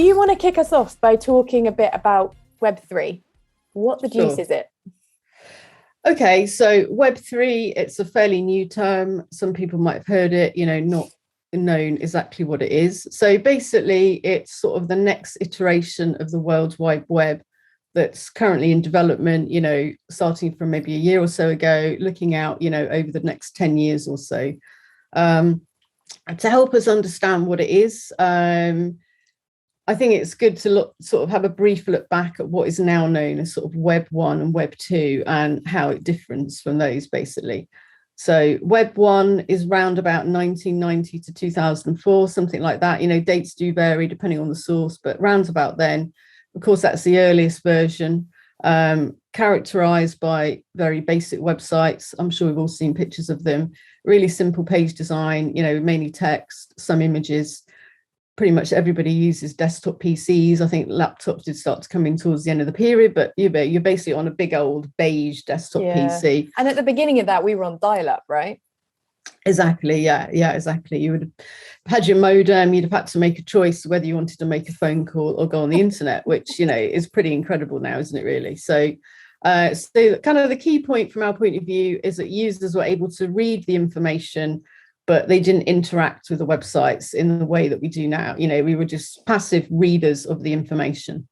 you want to kick us off by talking a bit about Web3? What the deuce is it? Okay, so Web3, it's a fairly new term. Some people might have heard it, not known exactly what it is. So basically, it's sort of the next iteration of the World Wide Web that's currently in development, starting from maybe a year or so ago, looking out, over the next 10 years or so. To help us understand what it is, I think it's good to have a brief look back at what is now known as sort of Web 1 and Web 2 and how it differs from those, basically. So Web 1 is round about 1990 to 2004, something like that. Dates do vary depending on the source, but round about then. Of course, that's the earliest version, characterized by very basic websites. I'm sure we've all seen pictures of them. Really simple page design, mainly text, some images. Pretty much everybody uses desktop PCs. I think laptops did start to come in towards the end of the period, but you're basically on a big old beige desktop PC. And at the beginning of that, we were on dial-up, right? Exactly. Yeah, exactly. You would have had your modem. You'd have had to make a choice whether you wanted to make a phone call or go on the internet, which is pretty incredible now, isn't it? Really. So kind of the key point from our point of view is that users were able to read the information, but they didn't interact with the websites in the way that we do now. We were just passive readers of the information.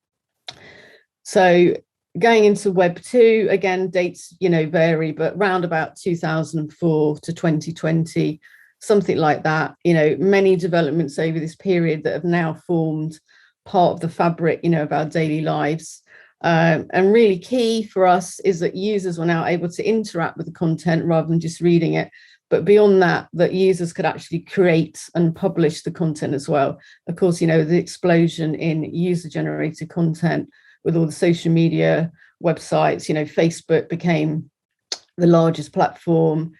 So going into Web 2, again, dates, vary, but round about 2004 to 2020, something like that. Many developments over this period that have now formed part of the fabric, of our daily lives. And really key for us is that users were now able to interact with the content rather than just reading it. But beyond that users could actually create and publish the content as well. Of course, the explosion in user-generated content with all the social media websites, Facebook became the largest platform.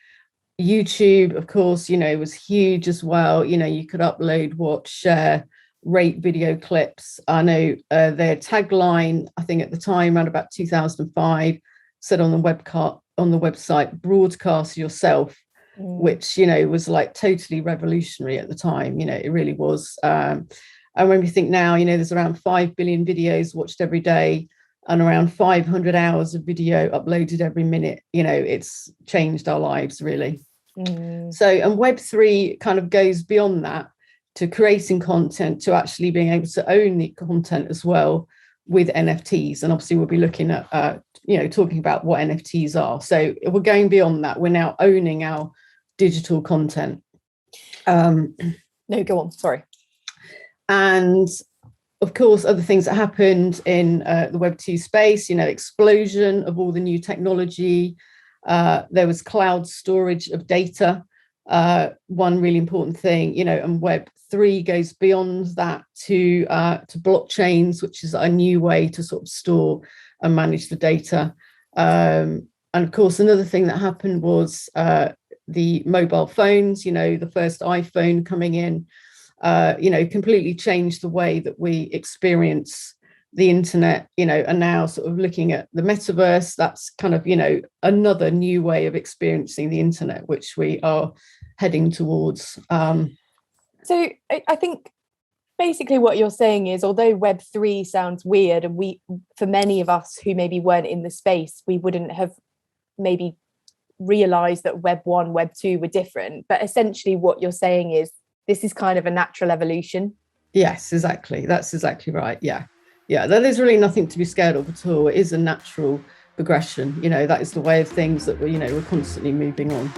YouTube, of course, was huge as well. You could upload, watch, share, rate video clips. I know their tagline, I think at the time, around about 2005, said on the website, broadcast yourself. Which was like totally revolutionary at the time. It really was. And when we think now, there's around 5 billion videos watched every day and around 500 hours of video uploaded every minute. It's changed our lives, really. So, and Web3 kind of goes beyond that to creating content, to actually being able to own the content as well with NFTs. And obviously we'll be looking at talking about what NFTs are. So we're going beyond that. We're now owning our digital content. No, go on, sorry. And of course, other things that happened in the Web 2 space, explosion of all the new technology. There was cloud storage of data, one really important thing, and Web 3 goes beyond that to blockchains, which is a new way to sort of store and manage the data. And of course, another thing that happened was the mobile phones, the first iPhone coming in, completely changed the way that we experience the internet, and now sort of looking at the metaverse. That's kind of, another new way of experiencing the internet, which we are heading towards. So I think basically what you're saying is, although Web3 sounds weird, and for many of us who maybe weren't in the space, we wouldn't have maybe realized that Web 1, Web 2 were different. But essentially what you're saying is this is kind of a natural evolution. Yes, exactly. That's exactly right. Yeah. There's really nothing to be scared of at all. It is a natural progression. That is the way of things that we're constantly moving on.